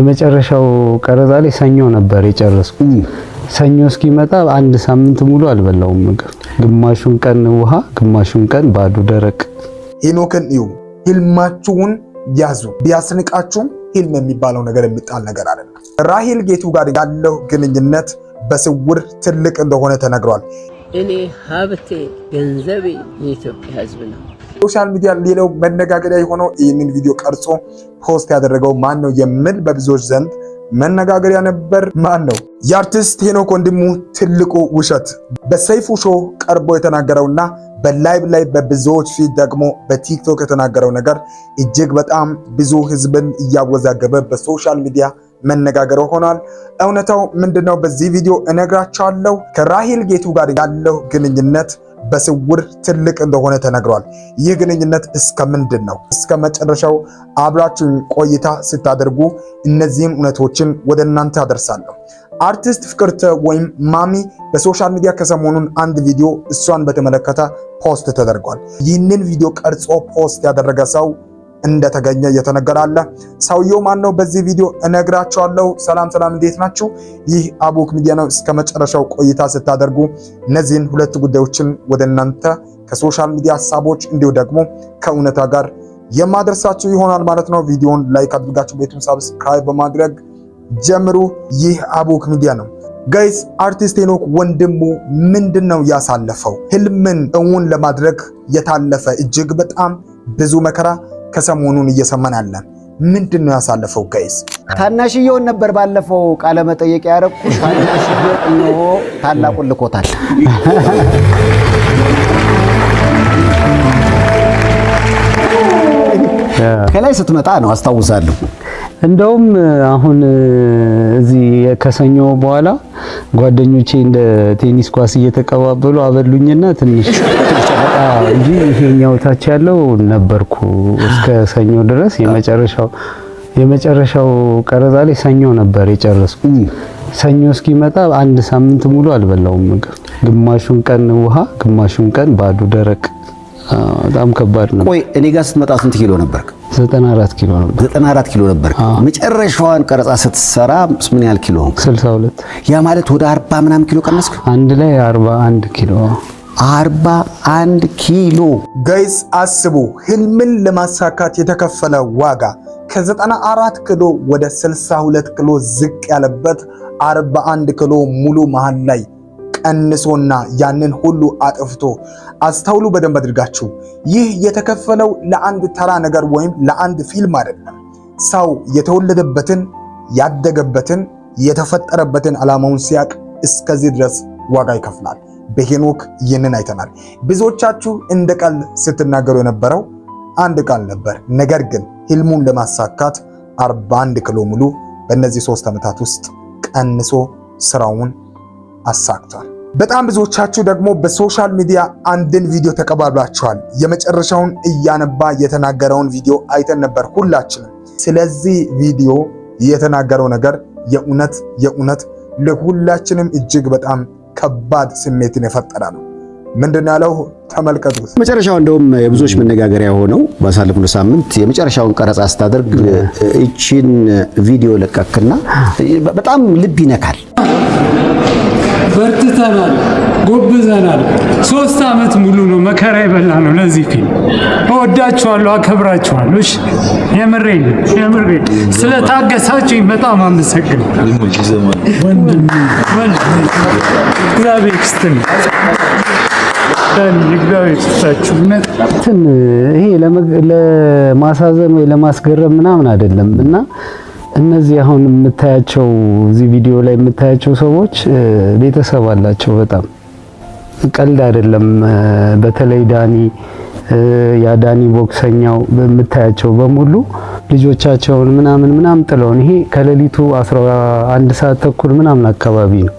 የመጨረሻው ቀረጻ ላይ ሰኞ ነበር የጨረስኩት። ሰኞ እስኪመጣ አንድ ሳምንት ሙሉ አልበላውም ምግብ። ግማሹን ቀን ውሃ፣ ግማሹን ቀን ባዶ ደረቅ። ሄኖክን እዩ፣ ህልማችሁን ያዙ። ቢያስንቃችሁም ህልም የሚባለው ነገር የሚጣል ነገር አይደለም። ራሄል ጌቱ ጋር ያለው ግንኙነት በስውር ትልቅ እንደሆነ ተነግሯል። እኔ ሀብቴ ገንዘቤ የኢትዮጵያ ህዝብ ነው። ሶሻል ሚዲያ ሌላው መነጋገሪያ የሆነው ይህንን ቪዲዮ ቀርጾ ፖስት ያደረገው ማን ነው የሚል በብዙዎች ዘንድ መነጋገሪያ ነበር። ማን ነው? የአርቲስት ሄኖክ ወንድሙ ትልቁ ውሸት በሰይፉ ሾው ቀርቦ የተናገረውና በላይቭ ላይ በብዙዎች ፊት ደግሞ በቲክቶክ የተናገረው ነገር እጅግ በጣም ብዙ ህዝብን እያወዛገበ በሶሻል ሚዲያ መነጋገር ሆኗል። እውነታው ምንድነው? በዚህ ቪዲዮ እነግራችኋለሁ። ከራሄል ጌቱ ጋር ያለው ግንኙነት በስውር ትልቅ እንደሆነ ተነግሯል። ይህ ግንኙነት እስከ ምንድን ነው? እስከ መጨረሻው አብራችሁን ቆይታ ስታደርጉ እነዚህን እውነቶችን ወደ እናንተ አደርሳለሁ። አርቲስት ፍቅርተ ወይም ማሚ በሶሻል ሚዲያ ከሰሞኑን አንድ ቪዲዮ እሷን በተመለከተ ፖስት ተደርጓል። ይህንን ቪዲዮ ቀርጾ ፖስት ያደረገ ሰው እንደተገኘ እየተነገራለ። ሰውየው ማን ነው? በዚህ ቪዲዮ እነግራችኋለሁ። ሰላም እንዴት ናችሁ? ይህ አቡክ ሚዲያ ነው። እስከ መጨረሻው ቆይታ ስታደርጉ እነዚህን ሁለት ጉዳዮችን ወደ እናንተ ከሶሻል ሚዲያ ሐሳቦች እንዲሁ ደግሞ ከእውነታ ጋር የማደርሳችሁ ይሆናል ማለት ነው። ቪዲዮውን ላይክ አድርጋችሁ ቤቱን ሰብስክራይብ በማድረግ ጀምሩ። ይህ አቡክ ሚዲያ ነው። ጋይስ አርቲስት ሄኖክ ወንድሙ ምንድነው ያሳለፈው? ህልምን እውን ለማድረግ የታለፈ እጅግ በጣም ብዙ መከራ ከሰሞኑን እየሰማን ያለን ምንድነው ያሳለፈው? ጋይስ ታናሽየውን ነበር ባለፈው ቃለ መጠየቅ ያረኩት። ታናሽየው ነው ታላቁን ልኮታል። ከላይ ስትመጣ ነው አስታውሳለሁ። እንደውም አሁን እዚህ ከሰኞ በኋላ ጓደኞቼ እንደ ቴኒስ ኳስ እየተቀባበሉ አበሉኝና ትንሽ እንጂ ይሄኛው ታች ያለው ነበርኩ እስከ ሰኞ ድረስ። የመጨረሻው ቀረጻ ላይ ሰኞ ነበር የጨረስኩት። ሰኞ እስኪመጣ አንድ ሳምንት ሙሉ አልበላውም ምግብ። ግማሹን ቀን ውሃ፣ ግማሹን ቀን ባዶ ደረቅ። በጣም ከባድ ነው። ቆይ እኔ ጋር ስትመጣ ስንት ኪሎ ነበርክ? 94 ኪሎ ነበር። 94 ኪሎ ነበር። መጨረሻዋን ቀረጻ ስትሰራ ምን ያህል ኪሎ? 62። ያ ማለት ወደ 40 ምናምን ኪሎ ቀነስክ? አንድ ላይ 41 ኪሎ። 41 ኪሎ። ጋይስ አስቡ፣ ህልምን ለማሳካት የተከፈለ ዋጋ ከ94 ኪሎ ወደ 62 ኪሎ ዝቅ ያለበት 41 ኪሎ ሙሉ መሃል ላይ ቀንሶና ያንን ሁሉ አጥፍቶ። አስተውሉ በደንብ አድርጋችሁ። ይህ የተከፈለው ለአንድ ተራ ነገር ወይም ለአንድ ፊልም አይደለም። ሰው የተወለደበትን ያደገበትን የተፈጠረበትን ዓላማውን ሲያቅ እስከዚህ ድረስ ዋጋ ይከፍላል። በሄኖክ ይህንን አይተናል። ብዙዎቻችሁ እንደ ቃል ስትናገሩ የነበረው አንድ ቃል ነበር። ነገር ግን ህልሙን ለማሳካት 41 ኪሎ ሙሉ በእነዚህ 3 ዓመታት ውስጥ ቀንሶ ስራውን አሳክቷል። በጣም ብዙዎቻችሁ ደግሞ በሶሻል ሚዲያ አንድን ቪዲዮ ተቀባብላችኋል። የመጨረሻውን እያነባ የተናገረውን ቪዲዮ አይተን ነበር ሁላችንም። ስለዚህ ቪዲዮ የተናገረው ነገር የእውነት ለሁላችንም እጅግ በጣም ከባድ ስሜትን የፈጠረ ነው። ምንድነው ያለው? ተመልከቱት። መጨረሻው እንደውም የብዙዎች መነጋገሪያ ሆነው ባሳለፍነው ሳምንት የመጨረሻውን ቀረጻ ስታደርግ እቺን ቪዲዮ ለቀክና በጣም ልብ ይነካል። በርትተናል፣ ጎብዘናል። 3 ዓመት ሙሉ ነው መከራ የበላ ነው። ለዚህ ፊልም እወዳችኋለሁ፣ አከብራችኋለሁ። እሺ የምሬን ስለታገሳችሁኝ በጣም አመሰግናለሁ። ወንድም እግዚአብሔር ይስጥልኝ። ይሄ ለማሳዘን ወይ ለማስገረም ምናምን አይደለም። እና እነዚህ አሁን የምታያቸው እዚህ ቪዲዮ ላይ የምታያቸው ሰዎች ቤተሰብ አላቸው። በጣም ቀልድ አይደለም። በተለይ ዳኒ ያዳኒ ቦክሰኛው የምታያቸው በሙሉ ልጆቻቸውን ምናምን ጥለውን ይሄ ከሌሊቱ 11 ሰዓት ተኩል ምናምን አካባቢ ነው።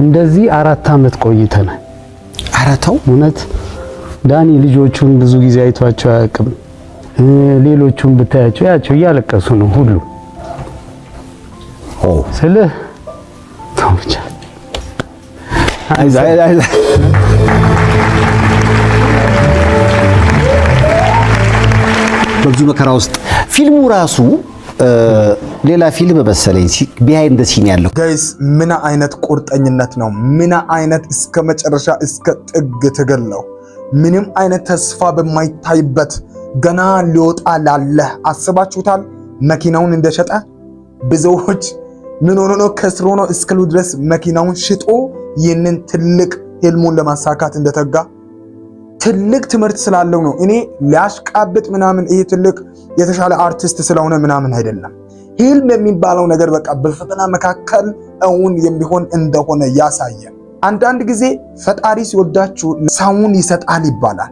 እንደዚህ 4 ዓመት ቆይተናል። አራተው እውነት ዳኒ ልጆቹን ብዙ ጊዜ አይቷቸው አያውቅም። ሌሎቹን ብታያቸው ያቸው እያለቀሱ ነው ሁሉ ስልህ ተውቻ አይዛ በብዙ መከራ ውስጥ ፊልሙ ራሱ ሌላ ፊልም መሰለኝ ቢሃይንድ ሲን ያለው ጋይስ ምን አይነት ቁርጠኝነት ነው? ምን አይነት እስከ መጨረሻ እስከ ጥግ ትግል ነው? ምንም አይነት ተስፋ በማይታይበት ገና ሊወጣ ላለ አስባችሁታል? መኪናውን እንደሸጠ ብዙዎች ምን ሆኖ ነው ከስሮ ነው እስከሉ ድረስ መኪናውን ሽጦ ይህንን ትልቅ ህልሙን ለማሳካት እንደተጋ ትልቅ ትምህርት ስላለው ነው። እኔ ሊያሽቃብጥ ምናምን ይሄ ትልቅ የተሻለ አርቲስት ስለሆነ ምናምን አይደለም። ህልም የሚባለው ነገር በቃ በፈተና መካከል እውን የሚሆን እንደሆነ ያሳየን። አንዳንድ ጊዜ ፈጣሪ ሲወዳችሁ ሰውን ይሰጣል ይባላል።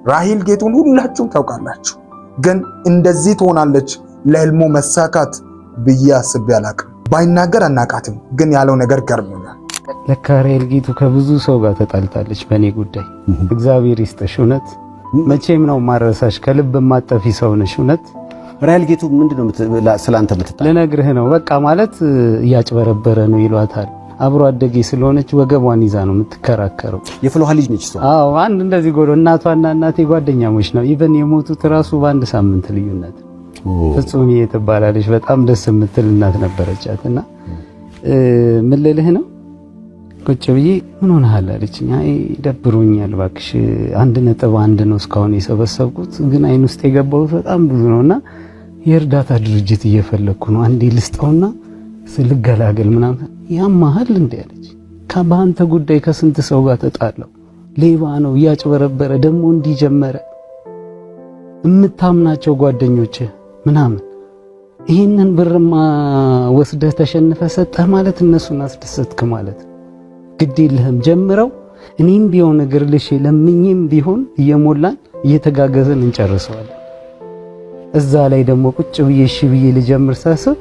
ራሂል ጌቱን ሁላችሁም ታውቃላችሁ። ግን እንደዚህ ትሆናለች ለህልሙ መሳካት ብዬ አስቤ አላቅም። ባይናገር አናቃትም፣ ግን ያለው ነገር ገርሞኛል። ለካ ራሂል ጌቱ ከብዙ ሰው ጋር ተጣልታለች በእኔ ጉዳይ። እግዚአብሔር ይስጥሽ። እውነት መቼም ነው ማረሳሽ። ከልብ ማጠፊ ሰው ነሽ። እውነት ራሂል ጌቱ ምንድነው ስላንተ የምትጣለው? ልነግርህ ነው በቃ ማለት እያጭበረበረ ነው ይሏታል። አብሮ አደጌ ስለሆነች ወገቧን ይዛ ነው የምትከራከረው። የፍሎሃ ልጅ ነች እሷ። አዎ አንድ እንደዚህ ጎዶ እናቷና እናቴ ጓደኛሞች ነው። ኢቨን የሞቱት ራሱ በአንድ ሳምንት ልዩነት። ፍጹም ትባላለች። በጣም ደስ የምትል እናት ነበረቻትና ምን ልልህ ነው ቁጭ ብዬ ምን ሆነሃል አለችኝ። አይ ደብሮኛል እባክሽ 1.1 ነው እስካሁን የሰበሰብኩት፣ ግን አይን ውስጥ የገባው በጣም ብዙ ነውና የእርዳታ ድርጅት እየፈለኩ ነው። አንዴ ልስጠውና ስልገላገል ምናምን። ያማሃል እንዴ አለች። በአንተ ጉዳይ ከስንት ሰው ጋር ተጣለው። ሌባ ነው እያጭበረበረ ደግሞ እንዲጀመረ እምታምናቸው ጓደኞች ምናምን ይህንን ብርማ ወስደህ ተሸንፈ ሰጠህ ማለት እነሱን አስደሰትክ ማለት ግድ የለህም። ጀምረው እኔም ቢሆን እግር ልሽ ለምኝም ቢሆን እየሞላን እየተጋገዘን እንጨርሰዋለን። እዛ ላይ ደግሞ ቁጭ ብዬ እሺ ብዬ ልጀምር ሳስብ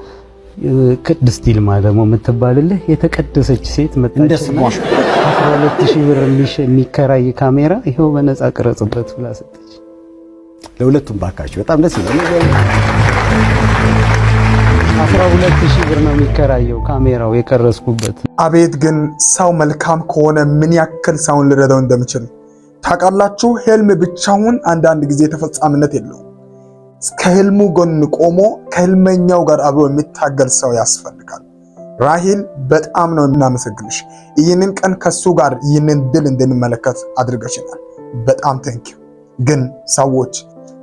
ቅድስት ይልማ ደግሞ የምትባልልህ የተቀደሰች ሴት መጣች። 12000 ብር የሚከራይ ካሜራ ይሄው በነፃ ቅረጽበት ብላ ሰጠች። ለሁለቱም ባካችሁ በጣም ደስ ይላል። 12000 ብር ነው የሚከራየው ካሜራው የቀረጽኩበት። አቤት ግን ሰው መልካም ከሆነ ምን ያክል ሰውን ልረዳው እንደምችል ታውቃላችሁ። ህልም ብቻውን አንዳንድ ጊዜ ተፈጻሚነት የለውም። ከህልሙ ጎን ቆሞ ከህልመኛው ጋር አብሮ የሚታገል ሰው ያስፈልጋል። ራሂል በጣም ነው እናመሰግንሽ። ይህንን ቀን ከሱ ጋር ይህንን ድል እንድንመለከት አድርገሽናል። በጣም ቴንኪው። ግን ሰዎች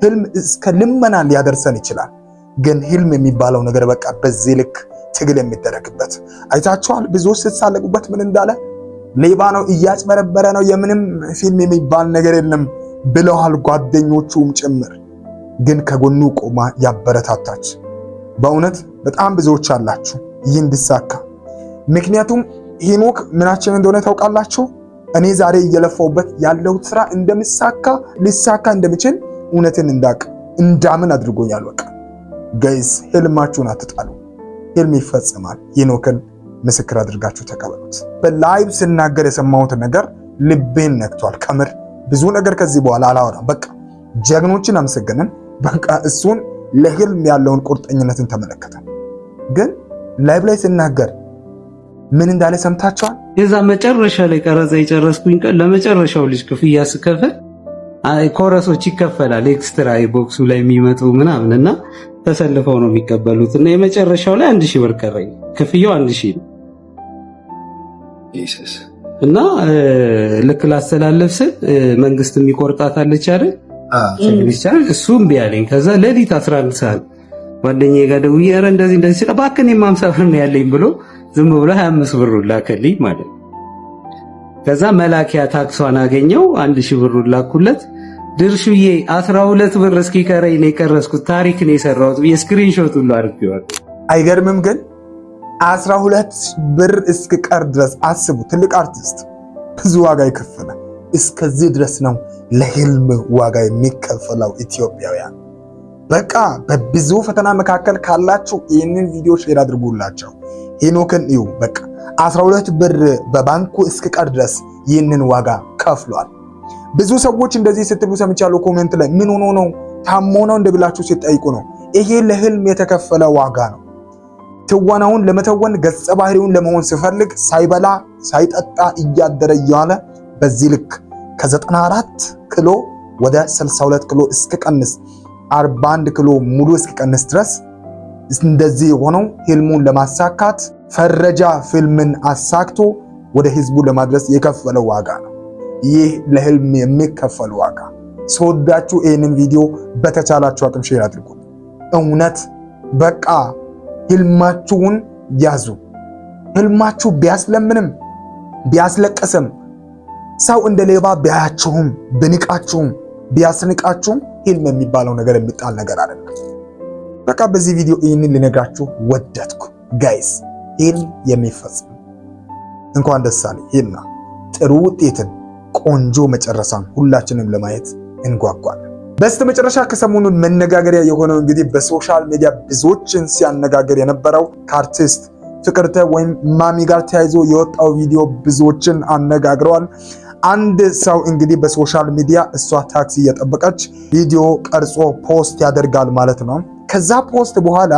ህልም እስከ ልመና ሊያደርሰን ይችላል። ግን ህልም የሚባለው ነገር በቃ በዚህ ልክ ትግል የሚደረግበት አይታችኋል። ብዙዎች ስትሳለቁበት ምን እንዳለ ሌባ ነው እያጭበረበረ ነው የምንም ፊልም የሚባል ነገር የለም ብለዋል ጓደኞቹም ጭምር። ግን ከጎኑ ቆማ ያበረታታች በእውነት በጣም ብዙዎች አላችሁ ይህ እንዲሳካ። ምክንያቱም ሄኖክ ምናችን እንደሆነ ታውቃላችሁ። እኔ ዛሬ እየለፋውበት ያለው ስራ እንደምሳካ ሊሳካ እንደምችል እውነትን እንዳምን አድርጎኛል። በቃ ጋይስ ህልማችሁን አትጣሉ፣ ህልም ይፈጸማል። ሄኖክን ምስክር አድርጋችሁ ተቀበሉት። በላይቭ ስናገር የሰማሁት ነገር ልቤን ነክቷል። ከምር ብዙ ነገር ከዚህ በኋላ አላወራም። በቃ ጀግኖችን አመሰገንን። በቃ እሱን ለህልም ያለውን ቁርጠኝነትን ተመለከተን። ግን ላይቭ ላይ ስናገር ምን እንዳለ ሰምታችኋል? የዛ መጨረሻ ላይ ቀረጻ የጨረስኩኝ ቀን ለመጨረሻው ልጅ ክፍያ ስከፍል ኮረሶች ይከፈላል ኤክስትራ ቦክሱ ላይ የሚመጡ ምናምንና ተሰልፈው ነው የሚቀበሉት። እና የመጨረሻው ላይ 1000 ብር ቀረኝ። ክፍያው 1000 ነው። ኢየሱስ እና ልክ ላስተላለፍ ስል መንግስት የሚቆርጣት አለች አይደል? እሱም ቢያለኝ ከዛ ሌሊት 11 ሰዓት ጓደኛዬ ጋር ደውዬ ኧረ እንደዚህ ሲል እባክህ እኔም 50 ብር ነው ያለኝ ብሎ ዝም ብሎ 25 ብር ላከልኝ ማለት ነው። ከዛ መላኪያ ታክሷን አገኘው 1000 ብር ላኩለት። ድርሹዬ 12 ብር እስኪቀረኝ ነው የቀረስኩት ታሪክ ነው የሰራሁት የስክሪንሾት ሁሉ አድርጌዋለሁ። አይገርምም? ግን 12 ብር እስኪቀር ድረስ አስቡ። ትልቅ አርቲስት ብዙ ዋጋ ይከፈላል። እስከዚህ ድረስ ነው ለህልም ዋጋ የሚከፈለው። ኢትዮጵያውያን በቃ በብዙ ፈተና መካከል ካላችሁ ይህንን ቪዲዮ ሼር አድርጉላቸው። ሄኖክን እዩ። በቃ 12 ብር በባንኩ እስኪቀር ድረስ ይህንን ዋጋ ከፍሏል። ብዙ ሰዎች እንደዚህ ስትሉ ሰምቻለሁ። ኮሜንት ላይ ምን ሆኖ ነው ታሞ ነው እንደብላችሁ ሲጠይቁ ነው። ይሄ ለህልም የተከፈለ ዋጋ ነው። ትወናውን ለመተወን ገጸ ባህሪውን ለመሆን ሲፈልግ ሳይበላ ሳይጠጣ እያደረ እያለ በዚህ ልክ ከ94 ኪሎ ወደ 62 ኪሎ እስከቀንስ 41 ኪሎ ሙሉ እስከቀንስ ድረስ እንደዚህ የሆነው ህልሙን ለማሳካት ፈረጃ ፊልምን አሳክቶ ወደ ህዝቡ ለማድረስ የከፈለው ዋጋ ነው። ይህ ለህልም የሚከፈል ዋጋ። ስወዳችሁ ይህንን ቪዲዮ በተቻላችሁ አቅም ሼር አድርጉ። እውነት በቃ ህልማችሁን ያዙ። ህልማችሁ ቢያስለምንም ቢያስለቀስም ሰው እንደ ሌባ ቢያያችሁም ብንቃችሁም ቢያስንቃችሁም ህልም የሚባለው ነገር የሚጣል ነገር አይደለም። በቃ በዚህ ቪዲዮ ይህንን ልነግራችሁ ወደድኩ ጋይስ። ህልም የሚፈጽም እንኳን ደስ አለ ይልና ጥሩ ውጤትን ቆንጆ መጨረሻን ሁላችንም ለማየት እንጓጓለን። በስተመጨረሻ ከሰሞኑን መነጋገሪያ የሆነው እንግዲህ በሶሻል ሚዲያ ብዙዎችን ሲያነጋግር የነበረው ከአርቲስት ፍቅርተ ወይም ማሚ ጋር ተያይዞ የወጣው ቪዲዮ ብዙዎችን አነጋግረዋል። አንድ ሰው እንግዲህ በሶሻል ሚዲያ እሷ ታክሲ እየጠበቀች ቪዲዮ ቀርጾ ፖስት ያደርጋል ማለት ነው። ከዛ ፖስት በኋላ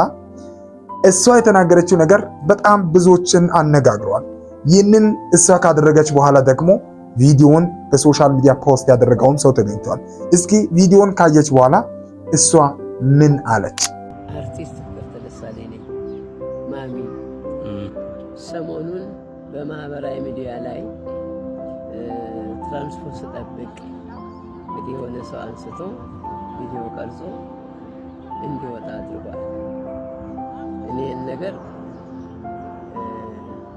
እሷ የተናገረችው ነገር በጣም ብዙዎችን አነጋግረዋል። ይህንን እሷ ካደረገች በኋላ ደግሞ ቪዲዮን በሶሻል ሚዲያ ፖስት ያደረገውን ሰው ተገኝቷል። እስኪ ቪዲዮን ካየች በኋላ እሷ ምን አለች? አርቲስት ፍቅርተ ደሳለኝ ነኝ። ማሚ ሰሞኑን በማህበራዊ ሚዲያ ላይ ትራንስፖርት ስጠብቅ እንግዲህ የሆነ ሰው አንስቶ ቪዲዮ ቀርጾ እንዲወጣ አድርጓል። እኔን ነገር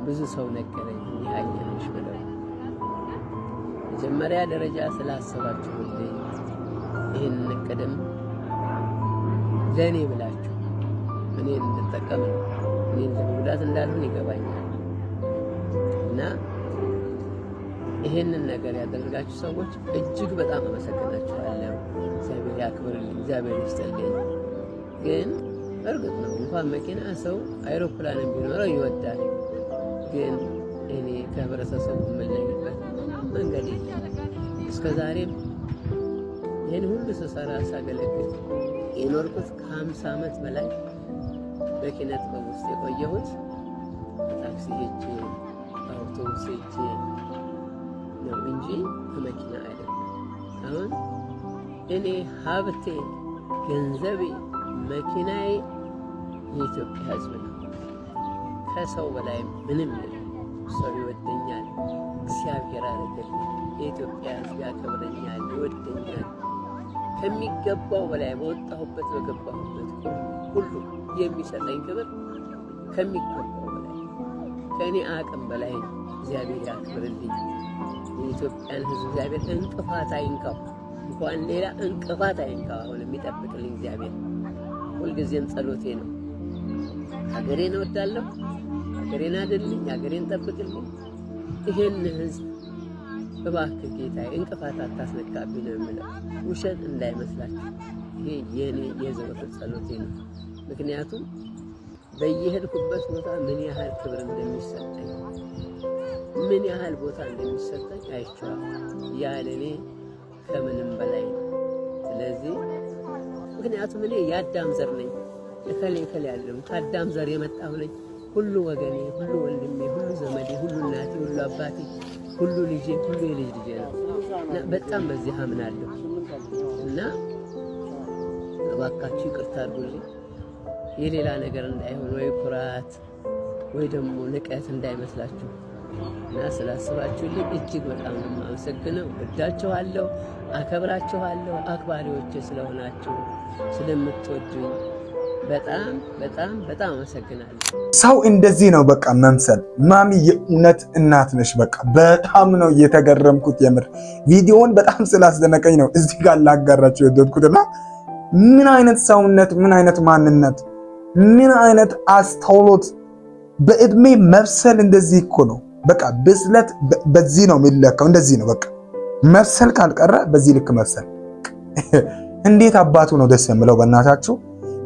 ብዙ ሰው ነገረኝ። ይሃየሽ ብለው መጀመሪያ ደረጃ ስላሰባችሁልኝ ይህን ቀደም ለኔ ብላችሁ እኔን እንድጠቀም እኔን ለመጉዳት እንዳልሆን ይገባኛል እና ይሄንን ነገር ያደረጋችሁ ሰዎች እጅግ በጣም አመሰግናችኋለሁ። እግዚአብሔር ያክብርልኝ፣ እግዚአብሔር ይስጥልኝ። ግን እርግጥ ነው እንኳን መኪና ሰው አይሮፕላንም ቢኖረው ይወዳል። ግን እኔ ከህብረተሰቡ የምለይበት መንገድ እስከ ዛሬም ይህን ሁሉ ስሰራ ሳገለግል የኖርኩት ከ50 ዓመት በላይ በኪነ ጥበብ ውስጥ የቆየሁት ታክሲ ሄጄ አውቶቡስ ሄጄ ነው እንጂ ከመኪና አይደለም። አሁን እኔ ሀብቴ፣ ገንዘቤ፣ መኪናዬ የኢትዮጵያ ሕዝብ ነው። ከሰው በላይ ምንም ሰው ይወደኛል፣ እግዚአብሔር አደረገልኝ። የኢትዮጵያ ሕዝብ ያከብረኛል፣ ይወደኛል። ከሚገባው በላይ በወጣሁበት በገባሁበት ሁሉ የሚሰጠኝ ክብር ከሚገባው በላይ ከእኔ አቅም በላይ ነው። እግዚአብሔር ያክብርልኝ። የኢትዮጵያን ሕዝብ እግዚአብሔር እንቅፋት አይንካው፣ እንኳን ሌላ እንቅፋት አይንካው። አሁን የሚጠብቅልኝ እግዚአብሔር ሁልጊዜም ጸሎቴ ነው። ሀገሬን እወዳለሁ። ሀገሬን አድልኝ፣ ሀገሬን ጠብቅልኝ። ይሄን ሕዝብ እባክህ ጌታዬ እንቅፋት አታስነካብኝ ነው የምለው። ውሸት እንዳይመስላችሁ። ይሄ የኔ የዘወትር ጸሎቴ ነው። ምክንያቱም በየሄድኩበት ቦታ ምን ያህል ክብር እንደሚሰጠኝ ምን ያህል ቦታ እንደሚሰጠኝ አይቼዋለሁ። ያ ለኔ ከምንም በላይ ነው። ስለዚህ ምክንያቱም እኔ የአዳም ዘር ነኝ። እከሌ ያለው ከአዳም ዘር የመጣሁ ነኝ። ሁሉ ወገኔ፣ ሁሉ ወንድሜ፣ ሁሉ ዘመዴ፣ ሁሉ እናቴ፣ ሁሉ አባቴ፣ ሁሉ ልጄ፣ ሁሉ የልጅ ልጄ ነው እና በጣም በዚህ አምናለሁ እና እባካችሁ ይቅርታ አድርጉልኝ። የሌላ ነገር እንዳይሆን ወይ ኩራት ወይ ደግሞ ንቀት እንዳይመስላችሁ እና ስላስባችሁልኝ እጅግ በጣም ነው የማመሰግነው። ወዳችኋለሁ፣ አከብራችኋለሁ። አክባሪዎቼ ስለሆናችሁ ስለምትወዱኝ በጣም በጣም በጣም አመሰግናለሁ። ሰው እንደዚህ ነው በቃ መምሰል። ማሚ የእውነት እናት ነሽ። በቃ በጣም ነው የተገረምኩት። የምር ቪዲዮውን በጣም ስላስደነቀኝ ነው እዚህ ጋር ላጋራችሁ የወደድኩትና ምን አይነት ሰውነት፣ ምን አይነት ማንነት፣ ምን አይነት አስተውሎት። በእድሜ መብሰል እንደዚህ እኮ ነው። በቃ ብስለት በዚህ ነው የሚለካው። እንደዚህ ነው በቃ መብሰል ካልቀረ በዚህ ልክ መብሰል። እንዴት አባቱ ነው ደስ የምለው በእናታችሁ።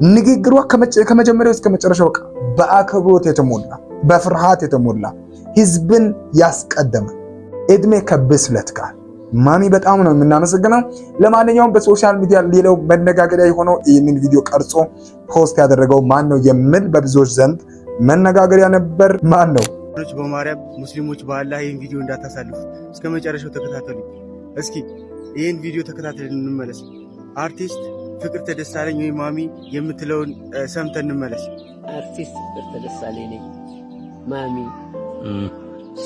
ንግግሯ ከመጀመሪያው እስከ መጨረሻው በአክብሮት የተሞላ በፍርሃት የተሞላ ህዝብን ያስቀደመ እድሜ ከብስለት ጋር ማሚ በጣም ነው የምናመሰግነው። ለማንኛውም በሶሻል ሚዲያ ሌላው መነጋገሪያ የሆነው ይህንን ቪዲዮ ቀርጾ ፖስት ያደረገው ማን ነው የሚል በብዙዎች ዘንድ መነጋገሪያ ነበር። ማን ነው? በማርያም ሙስሊሞች በአላህ ይህን ቪዲዮ እንዳታሳልፉ እስከ መጨረሻው ተከታተሉ። እስኪ ይህን ቪዲዮ ተከታተልን እንመለስ። አርቲስት ፍቅርተ ደሳለኝ ወይ ማሚ የምትለውን ሰምተን እንመለስ። አርቲስት ፍቅርተ ደሳለኝ ነኝ። ማሚ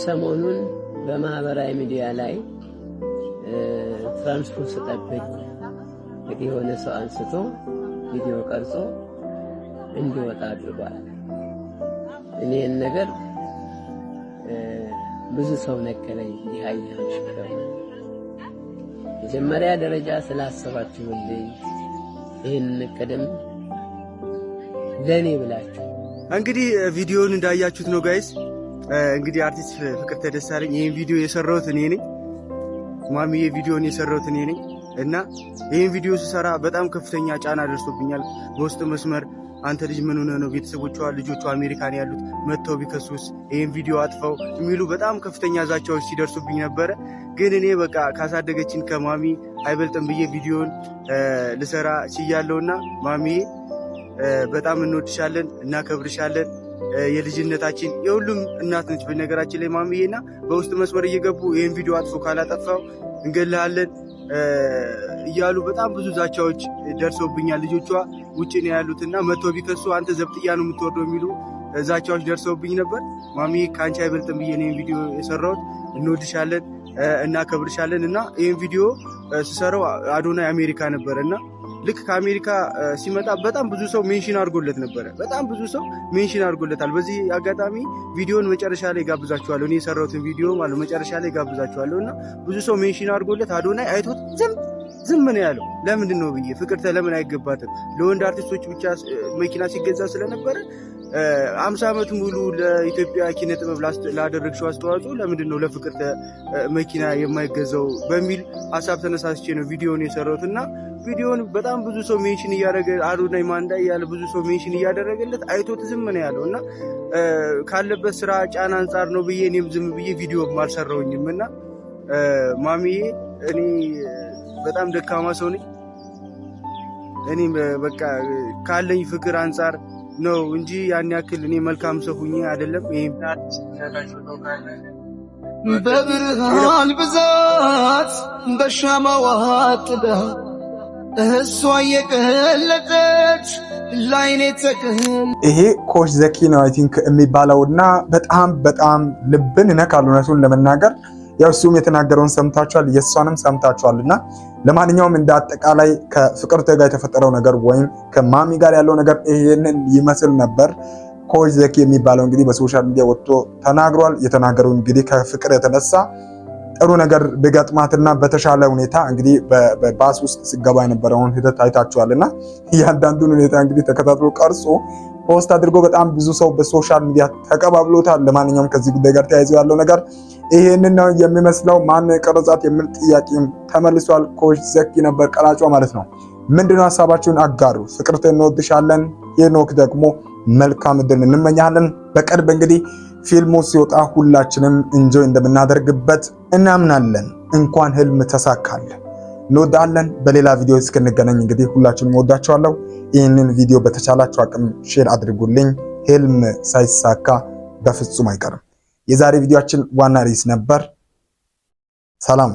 ሰሞኑን በማህበራዊ ሚዲያ ላይ ትራንስፖርት ስጠብቅ እንግዲህ የሆነ ሰው አንስቶ ቪዲዮ ቀርጾ እንዲወጣ አድርጓል። እኔን ነገር ብዙ ሰው ነገረኝ። ይሃያሽ ነው መጀመሪያ ደረጃ ስላሰባችሁልኝ ይህን ቀደም ለኔ ብላችሁ እንግዲህ ቪዲዮውን እንዳያችሁት ነው ጋይስ። እንግዲህ አርቲስት ፍቅርተ ደሳለኝ ይሄን ቪዲዮ የሰራሁት እኔ ነኝ። ማሚዬ ቪዲዮውን የሰራሁት እኔ ነኝ እና ይሄን ቪዲዮ ስሰራ በጣም ከፍተኛ ጫና ደርሶብኛል። በውስጥ መስመር አንተ ልጅ ምን ሆነ ነው ቤተሰቦቿ ልጆቿ አሜሪካን ያሉት መተው ቢከሱስ ይሄን ቪዲዮ አጥፋው የሚሉ በጣም ከፍተኛ ዛቻዎች ሲደርሱብኝ ነበረ። ግን እኔ በቃ ካሳደገችን ከማሚ አይበልጥም ብዬ ቪዲዮውን ልሰራ ችያለሁና ማሚዬ በጣም እንወድሻለን፣ እናከብርሻለን። የልጅነታችን የሁሉም እናት ነች በነገራችን ላይ ማሚዬና በውስጥ መስመር እየገቡ ይሄን ቪዲዮ አጥፎ ካላጠፋው እንገልሃለን እያሉ በጣም ብዙ ዛቻዎች ደርሰውብኛል። ልጆቿ ውጪ ነው ያሉትና መቶ ቢከሱ አንተ ዘብጥያ ነው የምትወርደው የሚሉ ዛቻዎች ደርሰውብኝ ነበር። ማሚዬ ካንቺ አይበልጥም ብዬ ነው ቪዲዮ የሰራሁት። እንወድሻለን፣ እናከብርሻለን እና ይሄን ቪዲዮ ስሰራው አዶናይ አሜሪካ ነበርና ልክ ከአሜሪካ ሲመጣ በጣም ብዙ ሰው ሜንሽን አድርጎለት ነበረ። በጣም ብዙ ሰው ሜንሽን አድርጎለታል። በዚህ አጋጣሚ ቪዲዮን መጨረሻ ላይ ጋብዛችኋለሁ። እኔ የሰራሁትን ቪዲዮ ማለት መጨረሻ ላይ ጋብዛችኋለሁ እና ብዙ ሰው ሜንሽን አድርጎለት አዶናይ አይቶት ዝም ነው ያለው። ለምንድን ነው ብዬ ፍቅርተ ለምን አይገባትም? ለወንድ አርቲስቶች ብቻ መኪና ሲገዛ ስለነበረ 50 ዓመት ሙሉ ለኢትዮጵያ ኪነ ጥበብ ላደረግሽው አስተዋጽኦ ለምንድን ነው ለፍቅርተ መኪና የማይገዛው በሚል ሀሳብ ተነሳስቼ ነው ቪዲዮን የሰራሁት እና ቪዲዮን በጣም ብዙ ሰው ሜንሽን እያደረገ አዶናይ ማንዳ ያለ ብዙ ሰው ሜንሽን እያደረገለት አይቶት ዝም ነው ያለው እና ካለበት ስራ ጫና አንጻር ነው ብዬ እኔም ዝም ብዬ ቪዲዮ አልሰራሁኝም እና ማሚዬ እኔ በጣም ደካማ ሰው ነኝ። እኔ በቃ ካለኝ ፍቅር አንጻር ነው እንጂ ያን ያክል እኔ መልካም ሰው ሁኜ አይደለም። ይሄም በብርሃን ብዛት በሻማዋ ጥዳ እሷ የቀለጠች ላይኔ ተከል ይሄ ኮች ዘኪ ነው አይ ቲንክ የሚባለውና በጣም ልብን ይነካል። እውነቱን ለመናገር ያው እሱም የተናገረውን ሰምታችኋል፣ የሷንም ሰምታችኋልና ለማንኛውም እንደ አጠቃላይ ከፍቅርተ ጋር የተፈጠረው ነገር ወይም ከማሚ ጋር ያለው ነገር ይሄንን ይመስል ነበር። ኮች ዘኪ የሚባለው እንግዲህ በሶሻል ሚዲያ ወጥቶ ተናግሯል። የተናገረው እንግዲህ ከፍቅር የተነሳ ጥሩ ነገር ቢገጥማትና በተሻለ ሁኔታ እንግዲህ በባስ ውስጥ ሲገባ የነበረውን ሂደት አይታችኋልና እያንዳንዱን ሁኔታ እንግዲህ ተከታትሎ ቀርጾ ፖስት አድርጎ በጣም ብዙ ሰው በሶሻል ሚዲያ ተቀባብሎታል። ለማንኛውም ከዚህ ጉዳይ ጋር ተያይዞ ያለው ነገር ይሄንን ነው የሚመስለው። ማን ቀረጻት የሚል ጥያቄም ተመልሷል። ኮች ዘኪ ነበር ቀራጯ ማለት ነው። ምንድነው ሐሳባችሁን አጋሩ። ፍቅርተ እንወድሻለን። ሄኖክ ደግሞ መልካም ዕድል እንመኛለን። በቅርብ እንግዲህ ፊልሙ ሲወጣ ሁላችንም ኢንጆይ እንደምናደርግበት እናምናለን። እንኳን ህልም ተሳካለ። እንወዳለን። በሌላ ቪዲዮ እስክንገናኝ እንግዲህ ሁላችንም ወዳችኋለሁ። ይህንን ቪዲዮ በተቻላችሁ አቅም ሼር አድርጉልኝ። ህልም ሳይሳካ በፍጹም አይቀርም። የዛሬ ቪዲዮአችን ዋና ርዕስ ነበር። ሰላም